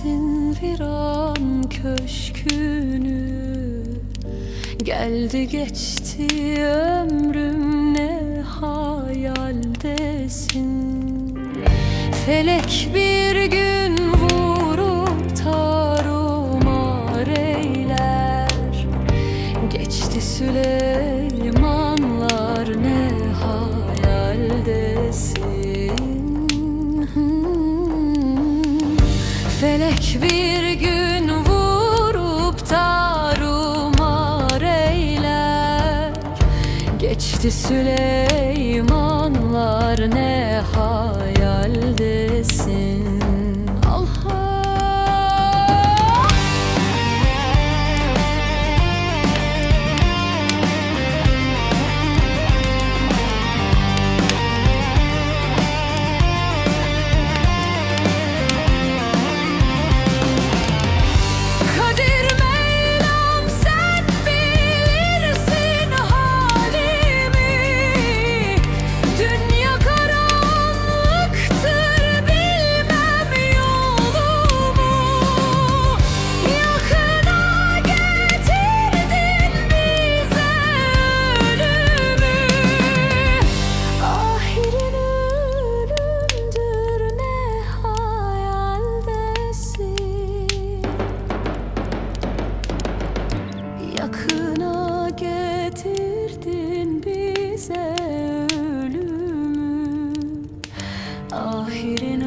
dersin viran köşkünü. Geldi geçti ömrüm, ne hayaldesin. Felek bir gün vurup tarumar eyler. Geçti Süleymanlar, ne hayaldesin. Felek bir gün vurup tarumar eyler. Geçti Süleymanlar, ne hayaldesin. Allah. Yakına getirdin bize ölümü. Ahirin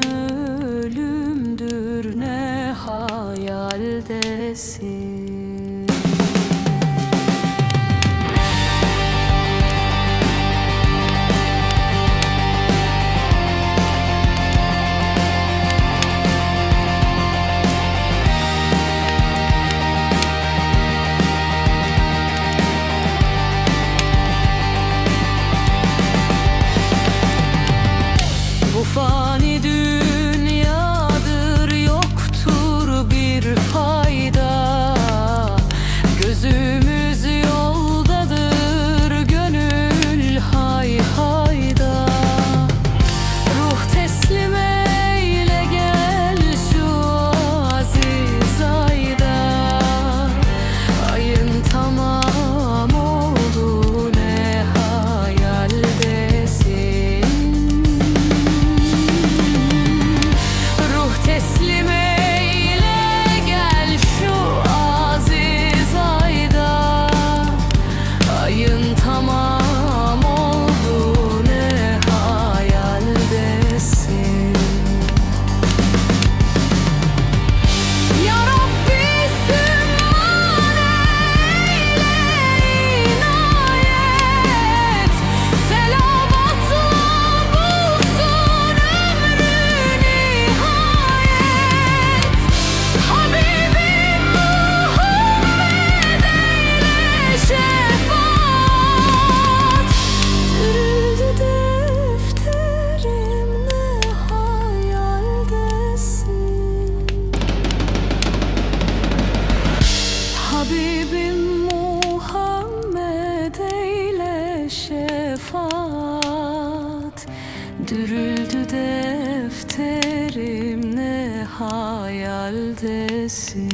ölümdür, ne hayaldesin. Fani dünyadır, yoktur bir fayda. Gözümüz yoldadır, gönül hay hayda. Ruh teslim eyle, gel şu aziz ayda. Ayın tamam oldu, ne hayaldesin. Teslim eyle, gel şu aziz ayda. Ayın tamam oldu, ne hayaldesin. Ya Rabbi Sübhan eyle inayet. Selavatla bulsun ömrü nihayet. Habibim Muhammed eyle şefaat. Dürüldü defterim, ne hayaldesin. Habibim Muhammed eyle şefaat. Dürüldü defterim, ne hayaldesin.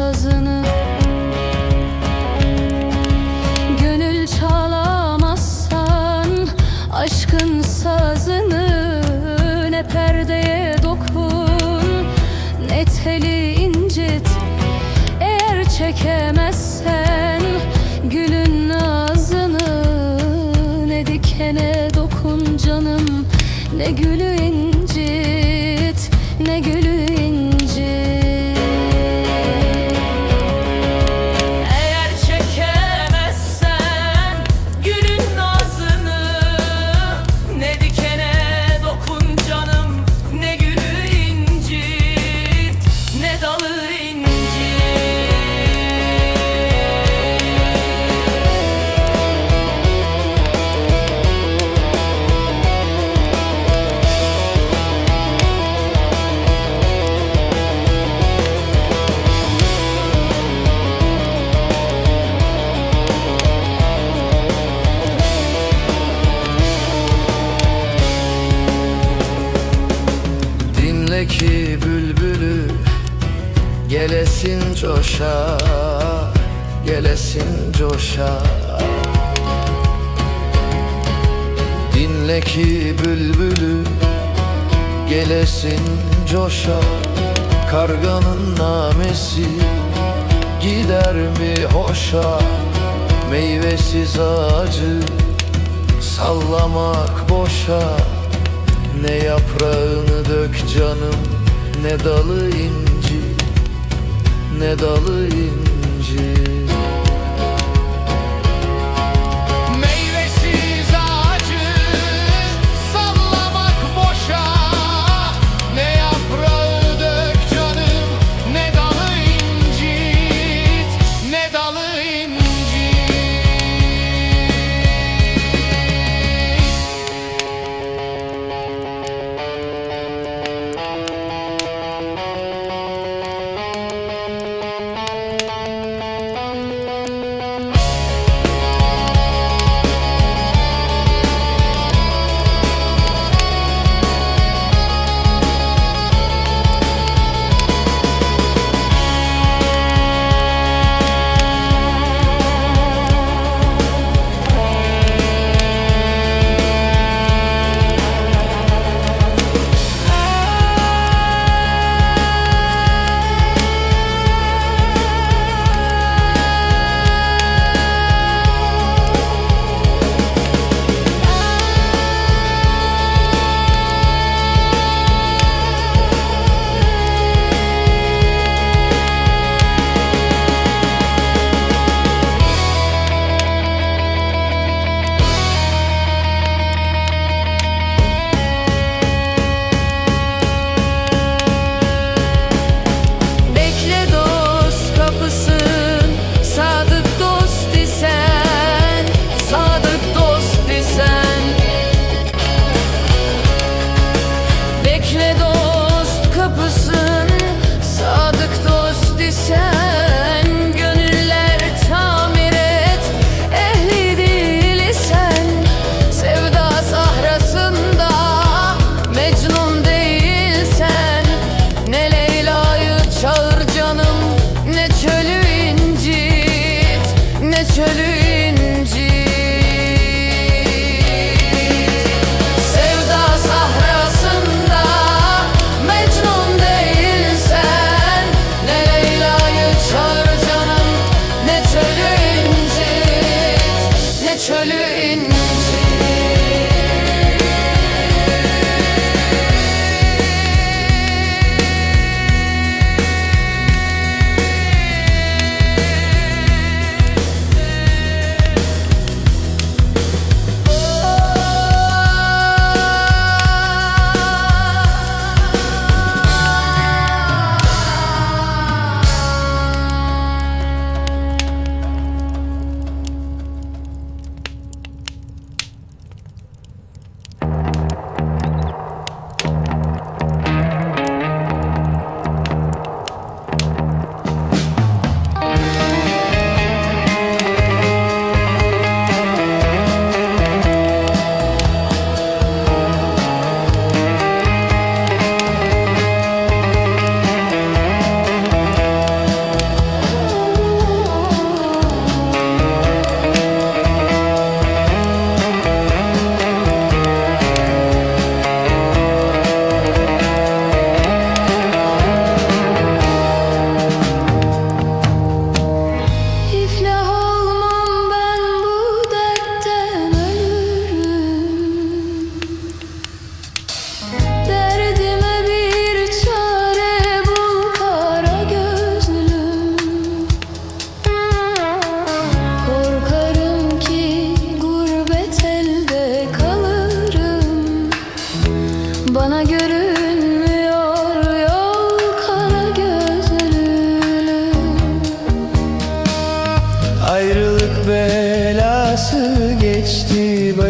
sazını. Gönül çalamazsan aşkın sazını, ne perdeye dokun ne teli incit. Eğer çekemezsen gülün nazını, ne dikene dokun canım, ne gülü incit, ne gülü incit. Eğer çekemezsen gülün nazını, ne dikene dokun canım, ne gülü incit, ne dalı incit. Dinle ki bülbülü gelesin coşa, gelesin coşa. Dinle ki bülbülü gelesin coşa. Karganın namesi gider mi hoşa? Meyvesiz ağacı sallamak boşa. Ne yaprağını dök canım, ne dalı inci, ne dalı inci. Meyvesiz ağacı sallamak boşa. Ne yaprağı dök canım, ne dalı incit, ne dalı incit.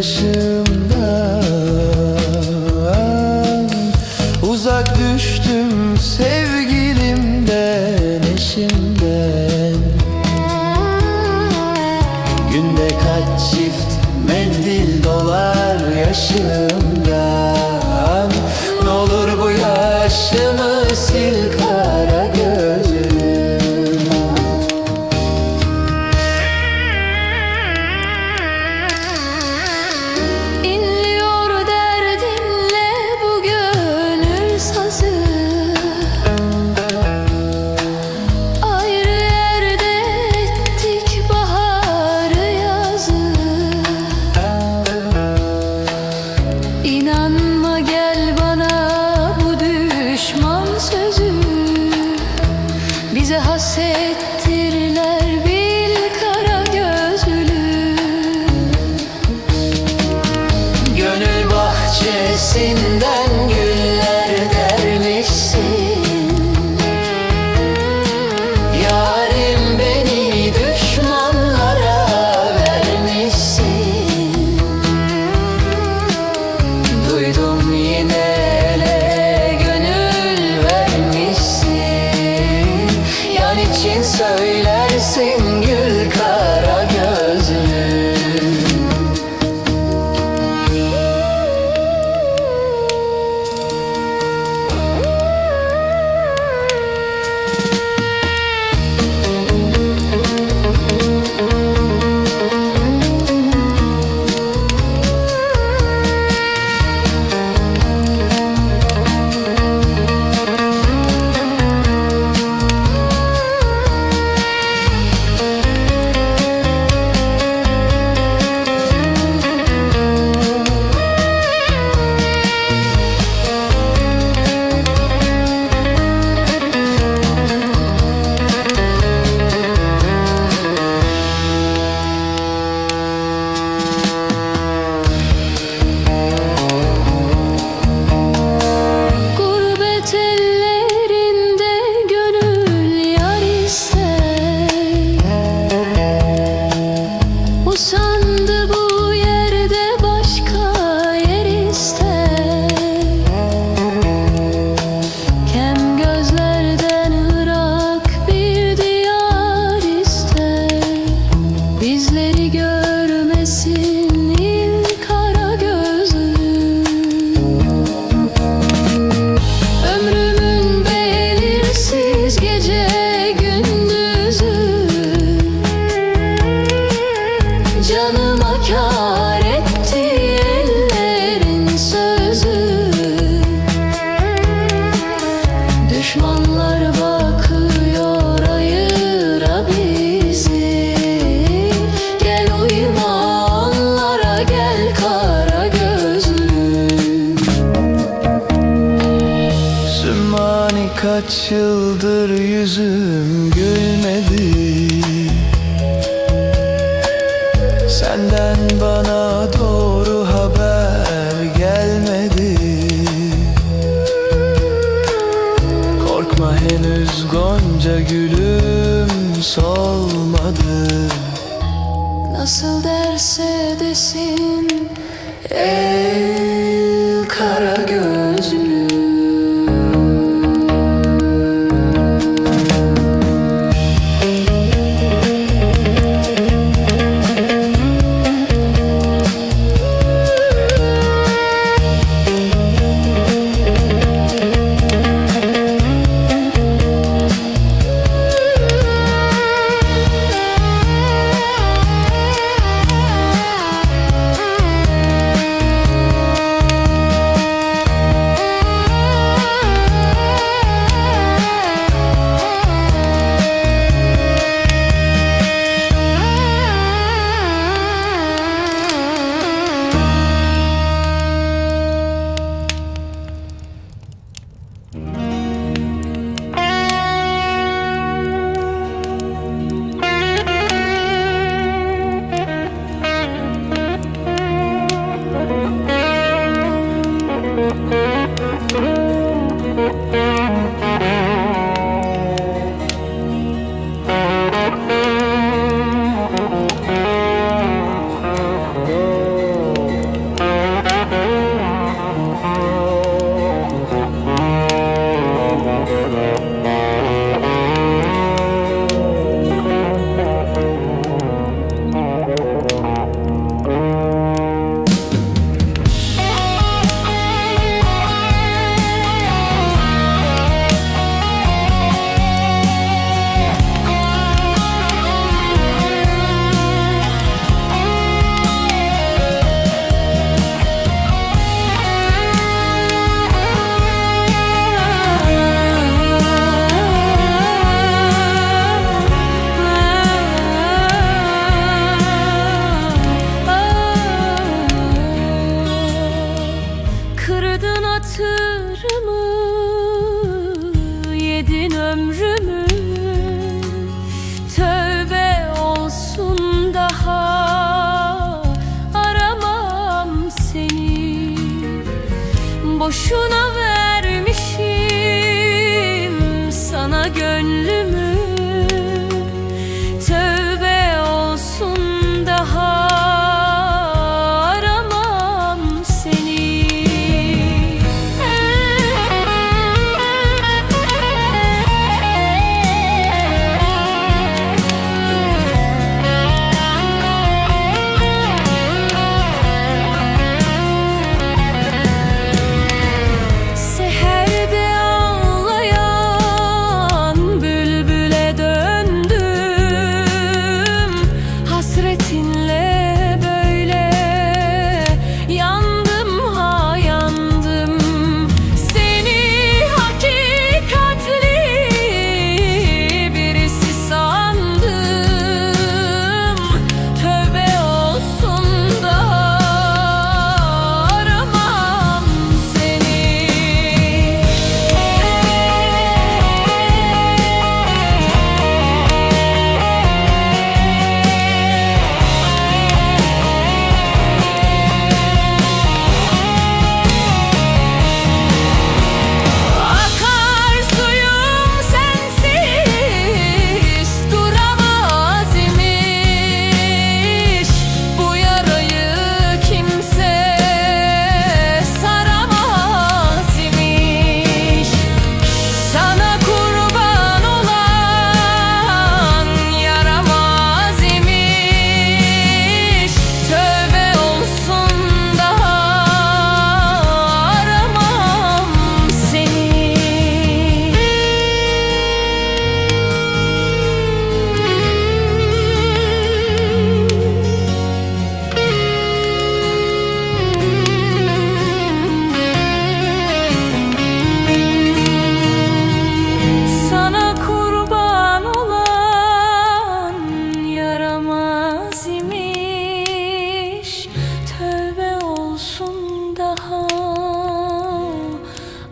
başımdan. Uzak düştüm sevgilimden, eşimden. Günde kaç çift mendil dolar yaşımdan. Ne olur bu yaşımı sil kara gözüm. İnliyor derdinle bu gönül sazı. Ayrı yerde ettik baharı yazı. İnanma gel bana bu düşman sözü. Bize hasrettirler bil kara gözlü. Gönül bahçesinden güller dermişsin. Yarim beni düşmanlara vermişsin. Duydum yine ele gönül vermişsin. Yan için söylersin gül kara gözlüm. Gurbet ellerinde gönül yar ister. Usandı bu yerde başka yer ister. Kem gözlerden ırak bir diyar ister. Bizleri görmesin il kara gözlü. Ömrümün belirsiz gece gündüzü. Canıma kâr etti ellerin sözü. Düşmanlar bakıyor ayıra bizi. Gel uyma onlara gel kara gözlüm. Sümmani kaç yıldır yüzüm gülmedi. Senden bana doğru haber gelmedi. Korkma henüz gonca gülüm solmadı. Nasıl derse desin El kara gözlü. Boşuna vermişim sana gönlümü. Tövbe olsun, daha aramam seni. Seherde ağlayan bülbüle döndüm. Hasretinle böyle yandım ha yandım. Seni hakikatli birisi sandım. Tövbe olsun, daha aramam seni. Akar suyum sensiz duramaz imiş. Bu yarayı kimse saramaz imiş. Sana kurban olan yaramaz imiş. Tövbe olsun, daha aramam seni. Sana kurban olan yaramaz imiş. Tövbe olsun, daha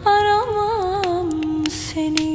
aramam seni.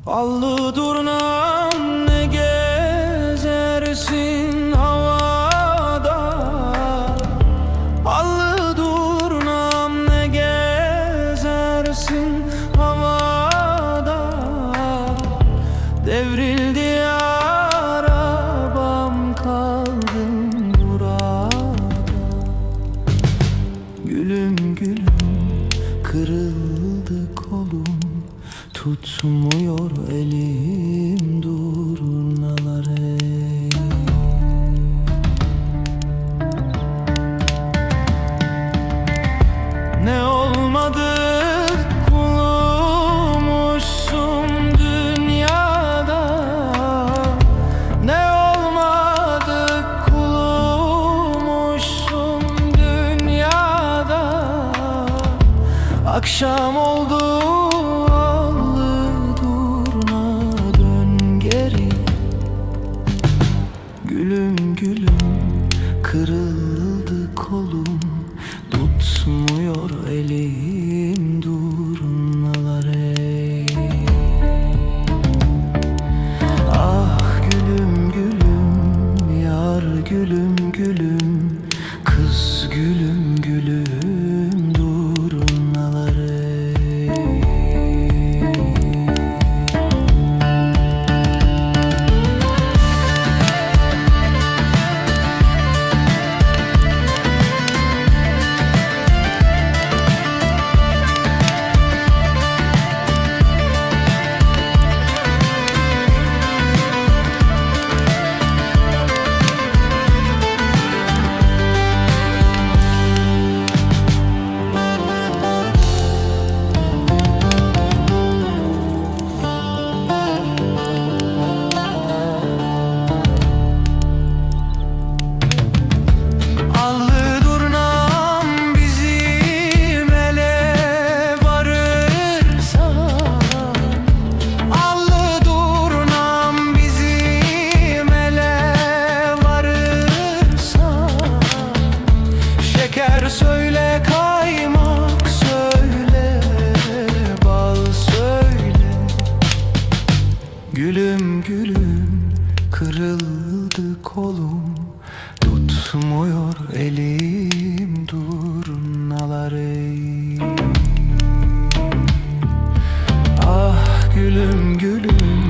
Allı durnam ne gezersin havada. Allı durnam ne gezersin havada. Devrildi arabam, kaldım burada. Gülüm gülüm, kırıldı kolum. Tutmuyor elim durnaları. Ne olmadı kulumuşsun dünyada. Ne olmadı kulumuşsun dünyada. Akşam oldu, gülüm gülüm, kırıldı kolum. Tutmuyor elim durnaları. gülüm, kız gülüm gülüm durnaları. Allı durnam bizim ele varırsa, allı durnam bizim ele varırsa, şeker söyle, kaymak söyle, bal söyle. Gülüm gülüm kırıldı kolum, tutmuyor elim durnaları. Ah gülüm gülüm,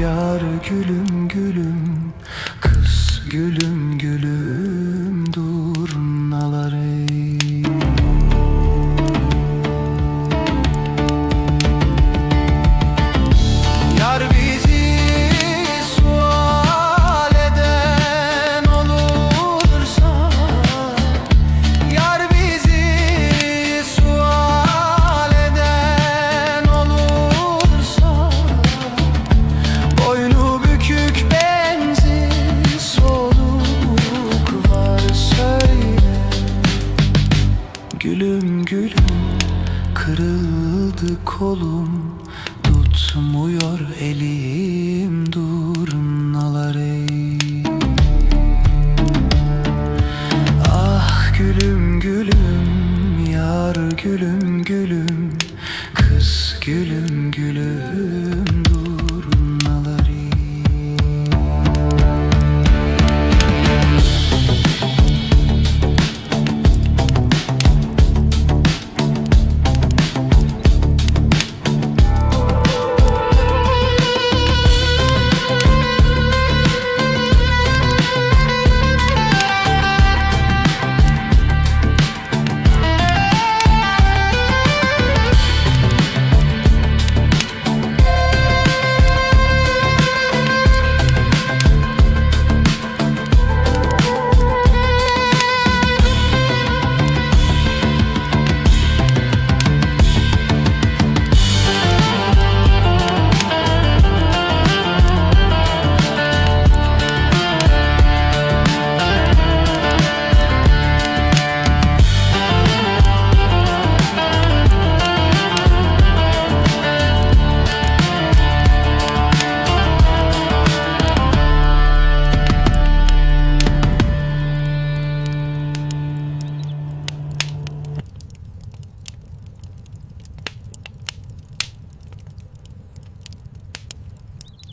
yar gülüm gülüm, kız gülüm gülüm durnaları. Yar bizi sual eden olursa, yar bizi sual eden olursa, boynu bükük benzi soluk var söyle. Gülüm gülüm kırıldı kolum,